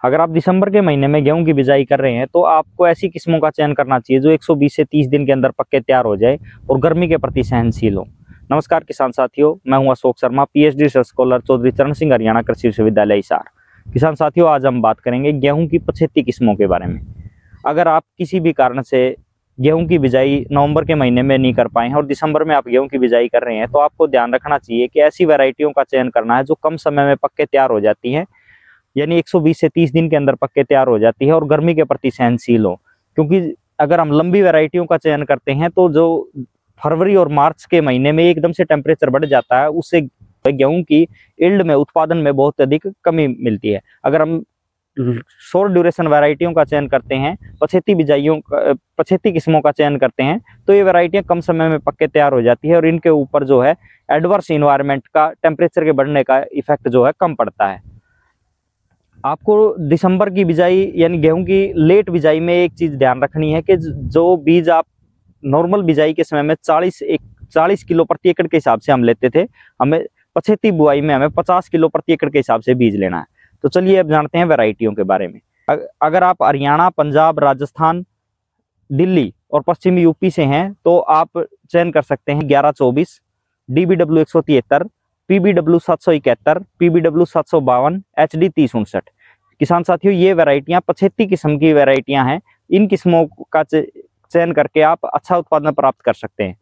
अगर आप दिसंबर के महीने में गेहूं की बिजाई कर रहे हैं तो आपको ऐसी किस्मों का चयन करना चाहिए जो 120 से 30 दिन के अंदर पक्के तैयार हो जाए और गर्मी के प्रति सहनशील हो। नमस्कार किसान साथियों, मैं हूं Ashok Sharma, PhD research scholar, Chaudhary Charan Singh Haryana कृषि विश्वविद्यालय हिसार। किसान साथियों, आज हम बात करेंगे गेहूं की 75 किस्मों के बारे में। अगर आप किसी भी कारण से गेहूं की बिजाई नवंबर के महीने में नहीं कर पाए हैं और दिसंबर में आप गेहूं की बिजाई कर रहे हैं तो आपको ध्यान रखना चाहिए कि ऐसी वैरायटियों का चयन करना है जो कम समय में पक्के तैयार हो जाती हैं, यानी 120 से 30 दिन के अंदर पक्के तैयार हो जाती है और गर्मी के प्रति सहनशील हो। क्योंकि अगर हम लंबी वैरायटियों का चयन करते हैं तो जो फरवरी और मार्च के महीने में एकदम से टेम्परेचर बढ़ जाता है, उससे गेहूं की यील्ड में, उत्पादन में बहुत अधिक कमी मिलती है। अगर हम शॉर्ट ड्यूरेशन वैरायटियों का चयन करते हैं, 75 किस्मों का चयन करते हैं, तो ये वैरायटियां कम समय में पक्के तैयार हो जाती है और इनके ऊपर जो है एडवर्स इन्वायरमेंट का, टेम्परेचर के बढ़ने का इफेक्ट जो है कम पड़ता है। आपको दिसंबर की बिजाई यानी गेहूं की लेट बिजाई में एक चीज ध्यान रखनी है कि जो बीज आप नॉर्मल बिजाई के समय में 40 किलो प्रति एकड़ के हिसाब से हम लेते थे, हमें 75 बुआई में हमें 50 किलो प्रति एकड़ के हिसाब से बीज लेना है। तो चलिए अब जानते हैं वैरायटियों के बारे में। अगर आप हरियाणा, पंजाब, राजस्थान, दिल्ली और पश्चिमी यूपी से हैं तो आप चयन कर सकते हैं 1124, DBW 173, PBW 771, PBW 752, HD 3059। किसान साथियों, ये वैरायटियां 75 किस्म की वैरायटियां हैं। इन किस्मों का चयन करके आप अच्छा उत्पादन प्राप्त कर सकते हैं।